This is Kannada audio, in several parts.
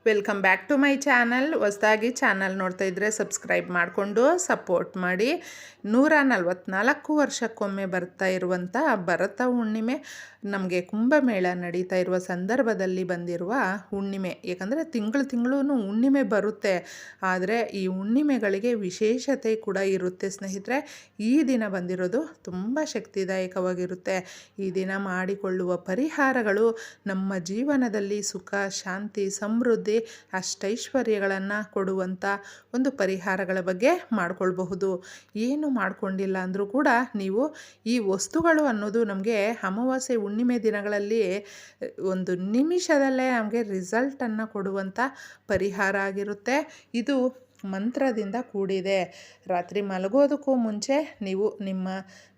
Welcome back to my channel. ಹೊಸದಾಗಿ ಚಾನಲ್ ನೋಡ್ತಾ ಇದ್ದರೆ ಸಬ್ಸ್ಕ್ರೈಬ್ ಮಾಡಿಕೊಂಡು ಸಪೋರ್ಟ್ ಮಾಡಿ. 144 ವರ್ಷಕ್ಕೊಮ್ಮೆ ಬರ್ತಾ ಇರುವಂಥ ಭರತ ಹುಣ್ಣಿಮೆ, ನಮಗೆ ಕುಂಭಮೇಳ ನಡೀತಾ ಇರುವ ಸಂದರ್ಭದಲ್ಲಿ ಬಂದಿರುವ ಹುಣ್ಣಿಮೆ. ಯಾಕಂದರೆ ತಿಂಗಳು ಹುಣ್ಣಿಮೆ ಬರುತ್ತೆ, ಆದರೆ ಈ ಹುಣ್ಣಿಮೆಗಳಿಗೆ ವಿಶೇಷತೆ ಕೂಡ ಇರುತ್ತೆ ಸ್ನೇಹಿತರೆ. ಈ ದಿನ ಬಂದಿರೋದು ತುಂಬ ಶಕ್ತಿದಾಯಕವಾಗಿರುತ್ತೆ. ಈ ದಿನ ಮಾಡಿಕೊಳ್ಳುವ ಪರಿಹಾರಗಳು ನಮ್ಮ ಜೀವನದಲ್ಲಿ ಸುಖ, ಶಾಂತಿ, ಸಮೃದ್ಧಿ, ಅಷ್ಟೈಶ್ವರ್ಯಗಳನ್ನು ಕೊಡುವಂಥ ಒಂದು ಪರಿಹಾರಗಳ ಬಗ್ಗೆ ಮಾಡ್ಕೊಳ್ಬಹುದು. ಏನು ಮಾಡ್ಕೊಂಡಿಲ್ಲ ಅಂದರೂ ಕೂಡ ನೀವು ಈ ವಸ್ತುಗಳು ಅನ್ನೋದು ನಮಗೆ ಅಮಾವಾಸ್ಯೆ ಹುಣ್ಣಿಮೆ ದಿನಗಳಲ್ಲಿ ಒಂದು ನಿಮಿಷದಲ್ಲೇ ನಮಗೆ ರಿಸಲ್ಟನ್ನು ಕೊಡುವಂಥ ಪರಿಹಾರ ಆಗಿರುತ್ತೆ. ಇದು ಮಂತ್ರದಿಂದ ಕೂಡಿದೆ. ರಾತ್ರಿ ಮಲಗೋದಕ್ಕೂ ಮುಂಚೆ ನೀವು ನಿಮ್ಮ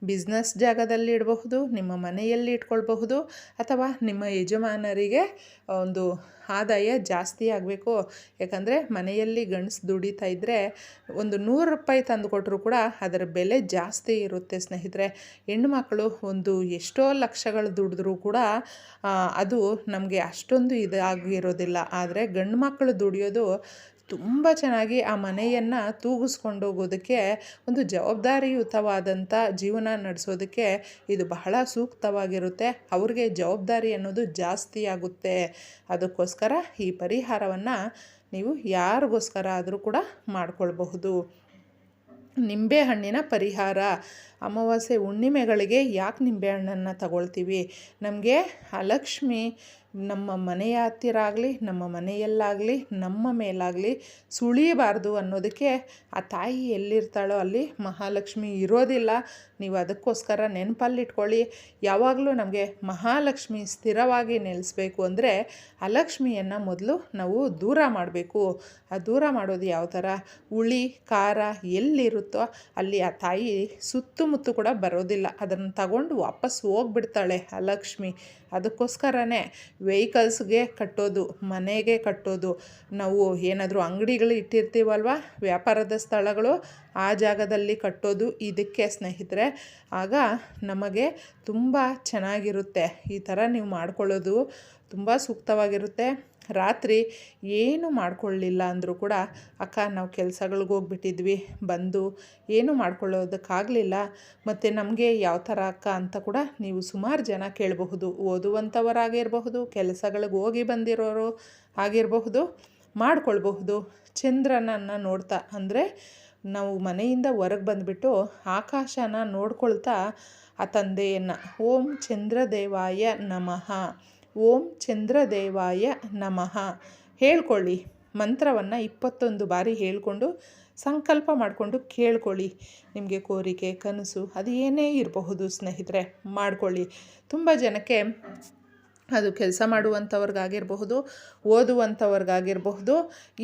ಬಿಸ್ನೆಸ್ ಜಾಗದಲ್ಲಿ ಇಡಬಹುದು, ನಿಮ್ಮ ಮನೆಯಲ್ಲಿ ಇಟ್ಕೊಳ್ಬಹುದು, ಅಥವಾ ನಿಮ್ಮ ಯಜಮಾನರಿಗೆ ಒಂದು ಆದಾಯ ಜಾಸ್ತಿ ಆಗಬೇಕು. ಯಾಕಂದರೆ ಮನೆಯಲ್ಲಿ ಗಂಡಸು ದುಡಿತಾ ಇದ್ದರೆ ಒಂದು 100 ರೂಪಾಯಿ ತಂದು ಕೊಟ್ಟರು ಕೂಡ ಅದರ ಬೆಲೆ ಜಾಸ್ತಿ ಇರುತ್ತೆ ಸ್ನೇಹಿತರೆ. ಹೆಣ್ಣುಮಕ್ಕಳು ಒಂದು ಎಷ್ಟೋ ಲಕ್ಷಗಳು ದುಡಿದ್ರೂ ಕೂಡ ಅದು ನಮಗೆ ಅಷ್ಟೊಂದು ಇದಾಗಿರೋದಿಲ್ಲ. ಆದರೆ ಗಂಡು ಮಕ್ಕಳು ದುಡಿಯೋದು ತುಂಬ ಚೆನ್ನಾಗಿ ಆ ಮನೆಯನ್ನು ತೂಗಿಸ್ಕೊಂಡೋಗೋದಕ್ಕೆ, ಒಂದು ಜವಾಬ್ದಾರಿಯುತವಾದಂಥ ಜೀವನ ನಡೆಸೋದಕ್ಕೆ ಇದು ಬಹಳ ಸೂಕ್ತವಾಗಿರುತ್ತೆ. ಅವ್ರಿಗೆ ಜವಾಬ್ದಾರಿ ಅನ್ನೋದು ಜಾಸ್ತಿ ಆಗುತ್ತೆ. ಅದಕ್ಕೋಸ್ಕರ ಈ ಪರಿಹಾರವನ್ನು ನೀವು ಯಾರಿಗೋಸ್ಕರ ಆದರೂ ಕೂಡ ಮಾಡ್ಕೊಳ್ಬಹುದು. ನಿಂಬೆಹಣ್ಣಿನ ಪರಿಹಾರ. ಅಮಾವಾಸ್ಯೆ ಹುಣ್ಣಿಮೆಗಳಿಗೆ ಯಾಕೆ ನಿಂಬೆಹಣ್ಣನ್ನು ತಗೊಳ್ತೀವಿ? ನಮಗೆ ಅಲಕ್ಷ್ಮಿ ನಮ್ಮ ಮನೆಯ ಹತ್ತಿರ ಆಗಲಿ, ನಮ್ಮ ಮನೆಯಲ್ಲಾಗಲಿ, ನಮ್ಮ ಮೇಲಾಗಲಿ ಸುಳಿಬಾರ್ದು ಅನ್ನೋದಕ್ಕೆ ಆ ತಾಯಿ ಎಲ್ಲಿರ್ತಾಳೋ ಅಲ್ಲಿ ಮಹಾಲಕ್ಷ್ಮಿ ಇರೋದಿಲ್ಲ. ನೀವು ಅದಕ್ಕೋಸ್ಕರ ನೆನಪಲ್ಲಿಟ್ಕೊಳ್ಳಿ. ಯಾವಾಗಲೂ ನಮಗೆ ಮಹಾಲಕ್ಷ್ಮಿ ಸ್ಥಿರವಾಗಿ ನೆಲೆಸಬೇಕು ಅಂದರೆ ಅಲಕ್ಷ್ಮಿಯನ್ನು ಮೊದಲು ನಾವು ದೂರ ಮಾಡಬೇಕು. ಆ ದೂರ ಮಾಡೋದು ಯಾವ ಥರ? ಹುಳಿ ಖಾರ ಎಲ್ಲಿರುತ್ತೋ ಅಲ್ಲಿ ಆ ತಾಯಿ ಸುತ್ತಮುತ್ತ ಕೂಡ ಬರೋದಿಲ್ಲ. ಅದನ್ನು ತಗೊಂಡು ವಾಪಸ್ ಹೋಗ್ಬಿಡ್ತಾಳೆ ಅಲಕ್ಷ್ಮಿ. ಅದಕ್ಕೋಸ್ಕರನೇ ವೆಹಿಕಲ್ಸ್ಗೆ ಕಟ್ಟೋದು, ಮನೆಗೆ ಕಟ್ಟೋದು, ನಾವು ಏನಾದರೂ ಅಂಗಡಿಗಳು ಇಟ್ಟಿರ್ತೀವಲ್ವ, ವ್ಯಾಪಾರದ ಸ್ಥಳಗಳು, ಆ ಜಾಗದಲ್ಲಿ ಕಟ್ಟೋದು ಇದಕ್ಕೆ ಸ್ನೇಹಿತರೆ. ಆಗ ನಮಗೆ ತುಂಬ ಚೆನ್ನಾಗಿರುತ್ತೆ. ಈ ಥರ ನೀವು ಮಾಡ್ಕೊಳ್ಳೋದು ತುಂಬ ಸೂಕ್ತವಾಗಿರುತ್ತೆ. ರಾತ್ರಿ ಏನು ಮಾಡ್ಕೊಳ್ಳಿಲ್ಲ ಅಂದರೂ ಕೂಡ, ಅಕ್ಕ ನಾವು ಕೆಲಸಗಳಿಗೆ ಹೋಗ್ಬಿಟ್ಟಿದ್ವಿ, ಬಂದು ಏನು ಮಾಡ್ಕೊಳ್ಳೋದಕ್ಕಾಗಲಿಲ್ಲ, ಮತ್ತು ನಮಗೆ ಯಾವ ಥರ ಅಕ್ಕ ಅಂತ ಕೂಡ ನೀವು ಸುಮಾರು ಜನ ಕೇಳಬಹುದು. ಓದುವಂಥವರಾಗಿರಬಹುದು, ಕೆಲಸಗಳಿಗೆ ಹೋಗಿ ಬಂದಿರೋರು ಆಗಿರಬಹುದು, ಮಾಡ್ಕೊಳ್ಬಹುದು. ಚಂದ್ರನನ್ನು ನೋಡ್ತಾ, ಅಂದರೆ ನಾವು ಮನೆಯಿಂದ ಹೊರಗೆ ಬಂದುಬಿಟ್ಟು ಆಕಾಶನ ನೋಡ್ಕೊಳ್ತಾ ಆ ತಂದೆಯನ್ನು ಓಂ ಚಂದ್ರದೇವಾಯ ನಮಃ, ಓಂ ಚಂದ್ರದೇವಾಯ ನಮಃ ಹೇಳ್ಕೊಳ್ಳಿ. ಮಂತ್ರವನ್ನು 21 ಬಾರಿ ಹೇಳ್ಕೊಂಡು ಸಂಕಲ್ಪ ಮಾಡಿಕೊಂಡು ಕೇಳ್ಕೊಳ್ಳಿ. ನಿಮಗೆ ಕೋರಿಕೆ, ಕನಸು ಅದು ಏನೇ ಇರಬಹುದು ಸ್ನೇಹಿತರೆ, ಮಾಡ್ಕೊಳ್ಳಿ. ತುಂಬ ಜನಕ್ಕೆ ಅದು ಕೆಲಸ ಮಾಡುವಂಥವ್ರಿಗಾಗಿರಬಹುದು, ಓದುವಂಥವ್ರಿಗಾಗಿರಬಹುದು,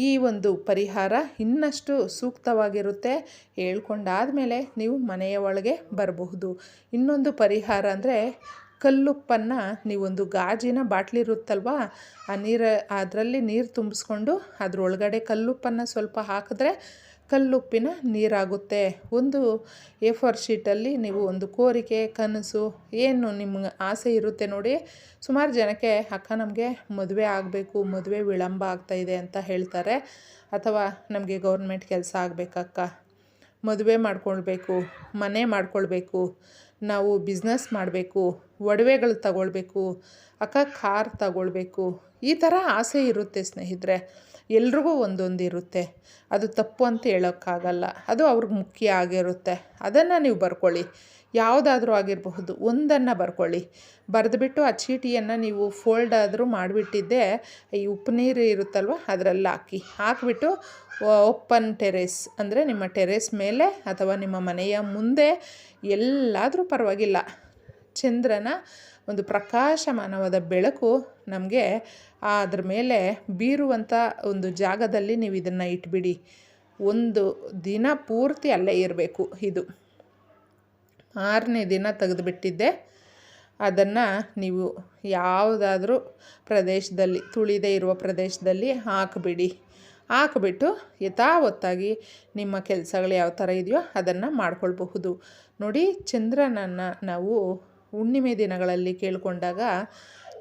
ಈ ಒಂದು ಪರಿಹಾರ ಇನ್ನಷ್ಟು ಸೂಕ್ತವಾಗಿರುತ್ತೆ. ಹೇಳ್ಕೊಂಡಾದಮೇಲೆ ನೀವು ಮನೆಯ ಒಳಗೆ ಬರಬಹುದು. ಇನ್ನೊಂದು ಪರಿಹಾರ ಅಂದರೆ ಕಲ್ಲುಪ್ಪನ್ನು ನೀವೊಂದು ಗಾಜಿನ ಬಾಟ್ಲಿರುತ್ತಲ್ವ, ಆ ಅದರಲ್ಲಿ ನೀರು ತುಂಬಿಸ್ಕೊಂಡು ಅದರೊಳಗಡೆ ಕಲ್ಲುಪ್ಪನ್ನು ಸ್ವಲ್ಪ ಹಾಕಿದ್ರೆ ಕಲ್ಲುಪ್ಪಿನ ನೀರಾಗುತ್ತೆ. ಒಂದು A4 ಶೀಟಲ್ಲಿ ನೀವು ಒಂದು ಕೋರಿಕೆ, ಕನಸು, ಏನು ನಿಮ್ಗೆ ಆಸೆ ಇರುತ್ತೆ ನೋಡಿ. ಸುಮಾರು ಜನಕ್ಕೆ ಅಕ್ಕ ನಮಗೆ ಮದುವೆ ಆಗಬೇಕು, ಮದುವೆ ವಿಳಂಬ ಆಗ್ತಾಯಿದೆ ಅಂತ ಹೇಳ್ತಾರೆ. ಅಥವಾ ನಮಗೆ ಗೌರ್ಮೆಂಟ್ ಕೆಲಸ ಆಗಬೇಕಕ್ಕ, ಮದುವೆ ಮಾಡ್ಕೊಳ್ಬೇಕು, ಮನೆ ಮಾಡ್ಕೊಳ್ಬೇಕು, ನಾವು ಬಿಸ್ನೆಸ್ ಮಾಡಬೇಕು, ಒಡವೆಗಳು ತಗೊಳ್ಬೇಕು, ಅಕ್ಕ ಕಾರ್ ತಗೊಳ್ಬೇಕು, ಈ ಥರ ಆಸೆ ಇರುತ್ತೆ ಸ್ನೇಹಿತರೆ. ಎಲ್ರಿಗೂ ಒಂದೊಂದು ಇರುತ್ತೆ. ಅದು ತಪ್ಪು ಅಂತ ಹೇಳೋಕ್ಕಾಗಲ್ಲ, ಅದು ಅವ್ರಿಗೆ ಮುಖ್ಯ ಆಗಿರುತ್ತೆ. ಅದನ್ನು ನೀವು ಬರ್ಕೊಳ್ಳಿ. ಯಾವುದಾದ್ರೂ ಆಗಿರಬಹುದು, ಒಂದನ್ನು ಬರ್ಕೊಳ್ಳಿ. ಬರೆದುಬಿಟ್ಟು ಆ ಚೀಟಿಯನ್ನು ನೀವು ಫೋಲ್ಡ್ ಆದರೂ ಮಾಡಿಬಿಟ್ಟಿದ್ದೆ ಈ ಉಪ್ಪು ನೀರು ಇರುತ್ತಲ್ವ ಅದರಲ್ಲಿ ಹಾಕಿಬಿಟ್ಟು ಓಪನ್ ಟೆರೇಸ್, ಅಂದರೆ ನಿಮ್ಮ ಟೆರೇಸ್ ಮೇಲೆ ಅಥವಾ ನಿಮ್ಮ ಮನೆಯ ಮುಂದೆ ಎಲ್ಲಾದರೂ ಪರವಾಗಿಲ್ಲ, ಚಂದ್ರನ ಒಂದು ಪ್ರಕಾಶಮಾನವಾದ ಬೆಳಕು ನಮಗೆ ಅದ್ರ ಮೇಲೆ ಬೀರುವಂಥ ಒಂದು ಜಾಗದಲ್ಲಿ ನೀವು ಇದನ್ನು ಇಟ್ಬಿಡಿ. ಒಂದು ದಿನ ಪೂರ್ತಿ ಅಲ್ಲೇ ಇರಬೇಕು. ಇದು 6ನೇ ದಿನ ತೆಗೆದುಬಿಟ್ಟಿದ್ದೆ. ಅದನ್ನು ನೀವು ಯಾವುದಾದ್ರೂ ಪ್ರದೇಶದಲ್ಲಿ, ತುಳಿದೇ ಇರುವ ಪ್ರದೇಶದಲ್ಲಿ ಹಾಕಿಬಿಟ್ಟು ಯಥಾವತ್ತಾಗಿ ನಿಮ್ಮ ಕೆಲಸಗಳು ಯಾವ ಥರ ಇದೆಯೋ ಅದನ್ನು ಮಾಡ್ಕೊಳ್ಬಹುದು. ನೋಡಿ, ಚಂದ್ರನನ್ನು ನಾವು ಹುಣ್ಣಿಮೆ ದಿನಗಳಲ್ಲಿ ಕೇಳಿಕೊಂಡಾಗ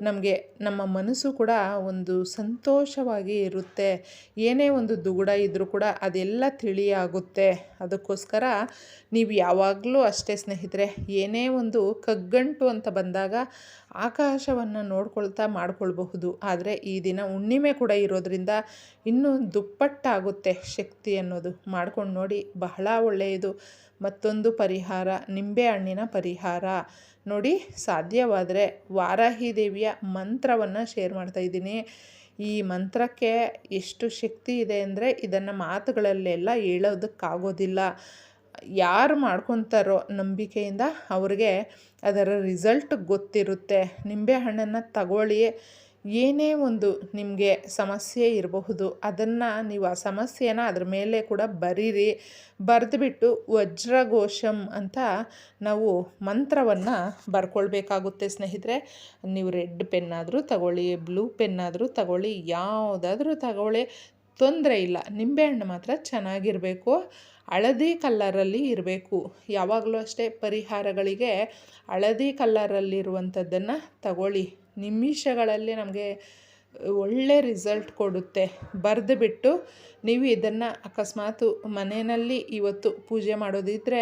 ನಮಗೆ ನಮ್ಮ ಮನಸ್ಸು ಕೂಡ ಒಂದು ಸಂತೋಷವಾಗಿ ಇರುತ್ತೆ. ಏನೇ ಒಂದು ದುಗುಡ ಇದ್ದರೂ ಕೂಡ ಅದೆಲ್ಲ ತಿಳಿಯಾಗುತ್ತೆ. ಅದಕ್ಕೋಸ್ಕರ ನೀವು ಯಾವಾಗಲೂ ಅಷ್ಟೇ ಸ್ನೇಹಿತರೆ, ಏನೇ ಒಂದು ಕಗ್ಗಂಟು ಅಂತ ಬಂದಾಗ ಆಕಾಶವನ್ನು ನೋಡ್ಕೊಳ್ತಾ ಮಾಡ್ಕೊಳ್ಬಹುದು. ಆದರೆ ಈ ದಿನ ಹುಣ್ಣಿಮೆ ಕೂಡ ಇರೋದ್ರಿಂದ ಇನ್ನೂ ದುಪ್ಪಟ್ಟಾಗುತ್ತೆ ಶಕ್ತಿ ಅನ್ನೋದು. ಮಾಡ್ಕೊಂಡು ನೋಡಿ, ಬಹಳ ಒಳ್ಳೆಯದು. ಮತ್ತೊಂದು ಪರಿಹಾರ, ನಿಂಬೆ ಹಣ್ಣಿನ ಪರಿಹಾರ ನೋಡಿ. ಸಾಧ್ಯವಾದರೆ ವಾರಾಹಿ ದೇವಿಯ ಮಂತ್ರವನ್ನು ಶೇರ್ ಮಾಡ್ತಾಯಿದ್ದೀನಿ. ಈ ಮಂತ್ರಕ್ಕೆ ಎಷ್ಟು ಶಕ್ತಿ ಇದೆ ಅಂದರೆ ಇದನ್ನು ಮಾತುಗಳಲ್ಲೆಲ್ಲ ಹೇಳೋದಕ್ಕಾಗೋದಿಲ್ಲ. ಯಾರು ಮಾಡ್ಕೊತಾರೋ ನಂಬಿಕೆಯಿಂದ ಅವ್ರಿಗೆ ಅದರ ರಿಸಲ್ಟ್ ಗೊತ್ತಿರುತ್ತೆ. ನಿಂಬೆಹಣ್ಣನ್ನು ತಗೊಳ್ಳಿ. ಏನೇ ಒಂದು ನಿಮಗೆ ಸಮಸ್ಯೆ ಇರಬಹುದು, ಅದನ್ನು ನೀವು ಆ ಸಮಸ್ಯೆನ ಅದ್ರ ಮೇಲೆ ಕೂಡ ಬರೀರಿ. ಬರೆದುಬಿಟ್ಟು ವಜ್ರಘೋಷಂ ಅಂತ ನಾವು ಮಂತ್ರವನ್ನು ಬರ್ಕೊಳ್ಬೇಕಾಗುತ್ತೆ ಸ್ನೇಹಿತರೆ. ನೀವು ರೆಡ್ ಪೆನ್ನಾದರೂ ತಗೊಳ್ಳಿ, ಬ್ಲೂ ಪೆನ್ನಾದರೂ ತಗೊಳ್ಳಿ, ಯಾವುದಾದ್ರೂ ತಗೊಳ್ಳಿ, ತೊಂದರೆ ಇಲ್ಲ. ನಿಂಬೆಹಣ್ಣು ಮಾತ್ರ ಚೆನ್ನಾಗಿರಬೇಕು, ಹಳದಿ ಕಲ್ಲರಲ್ಲಿ ಇರಬೇಕು. ಯಾವಾಗಲೂ ಅಷ್ಟೇ ಪರಿಹಾರಗಳಿಗೆ ಹಳದಿ ಕಲ್ಲರಲ್ಲಿರುವಂಥದ್ದನ್ನು ತಗೊಳ್ಳಿ. ನಿಮಿಷಗಳಲ್ಲಿ ನಮಗೆ ಒಳ್ಳೆ ರಿಸಲ್ಟ್ ಕೊಡುತ್ತೆ. ಬರೆದುಬಿಟ್ಟು ನೀವು ಇದನ್ನು ಅಕಸ್ಮಾತು ಮನೆಯಲ್ಲಿ ಇವತ್ತು ಪೂಜೆ ಮಾಡೋದಿದ್ದರೆ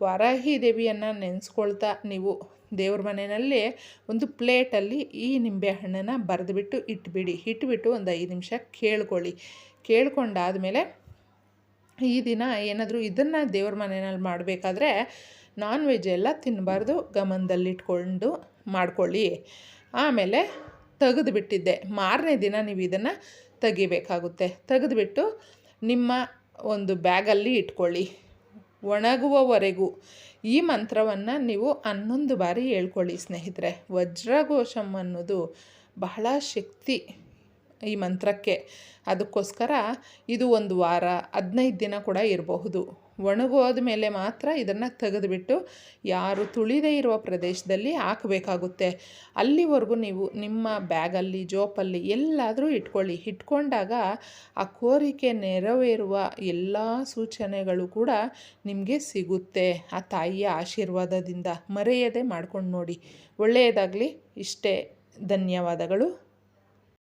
ವಾರಾಹಿ ದೇವಿಯನ್ನು ನೆನೆಸ್ಕೊಳ್ತಾ ನೀವು ದೇವ್ರ ಮನೆಯಲ್ಲಿ ಒಂದು ಪ್ಲೇಟಲ್ಲಿ ಈ ನಿಂಬೆಹಣ್ಣನ್ನು ಬರೆದುಬಿಟ್ಟು ಇಟ್ಬಿಟ್ಟು ಒಂದು 5 ನಿಮಿಷ ಕೇಳ್ಕೊಂಡಾದಮೇಲೆ ಈ ದಿನ ಏನಾದರೂ ಇದನ್ನು ದೇವ್ರ ಮನೆಯಲ್ಲಿ ಮಾಡಬೇಕಾದ್ರೆ ನಾನ್ ವೆಜ್ ಎಲ್ಲ ತಿನ್ನಬಾರ್ದು, ಗಮನದಲ್ಲಿಟ್ಕೊಂಡು ಮಾಡ್ಕೊಳ್ಳಿ. ಆಮೇಲೆ ತೆಗೆದುಬಿಟ್ಟಿದ್ದೆ ಮಾರನೇ ದಿನ ನೀವು ಇದನ್ನು ತೆಗಿಬೇಕಾಗುತ್ತೆ. ತೆಗೆದುಬಿಟ್ಟು ನಿಮ್ಮ ಒಂದು ಬ್ಯಾಗಲ್ಲಿ ಇಟ್ಕೊಳ್ಳಿ ಒಣಗುವವರೆಗೂ. ಈ ಮಂತ್ರವನ್ನು ನೀವು 11 ಬಾರಿ ಹೇಳ್ಕೊಳ್ಳಿ ಸ್ನೇಹಿತರೆ. ವಜ್ರಘೋಷಂ ಅನ್ನೋದು ಬಹಳ ಶಕ್ತಿ ಈ ಮಂತ್ರಕ್ಕೆ. ಅದಕ್ಕೋಸ್ಕರ ಇದು 1 ವಾರ 15 ದಿನ ಕೂಡ ಇರಬಹುದು. ಒಣಗೋದ ಮೇಲೆ ಮಾತ್ರ ಇದನ್ನು ತೆಗೆದುಬಿಟ್ಟು ಯಾರು ತುಳಿದೇ ಇರುವ ಪ್ರದೇಶದಲ್ಲಿ ಹಾಕಬೇಕಾಗುತ್ತೆ. ಅಲ್ಲಿವರೆಗೂ ನೀವು ನಿಮ್ಮ ಬ್ಯಾಗಲ್ಲಿ, ಜೋಪಲ್ಲಿ ಎಲ್ಲಾದರೂ ಇಟ್ಕೊಂಡಾಗ ಆ ಕೋರಿಕೆ ನೆರವೇರುವ ಎಲ್ಲ ಸೂಚನೆಗಳು ಕೂಡ ನಿಮಗೆ ಸಿಗುತ್ತೆ ಆ ತಾಯಿಯ ಆಶೀರ್ವಾದದಿಂದ. ಮರೆಯದೆ ಮಾಡ್ಕೊಂಡು ನೋಡಿ. ಒಳ್ಳೆಯದಾಗಲಿ. ಇಷ್ಟೇ. ಧನ್ಯವಾದಗಳು.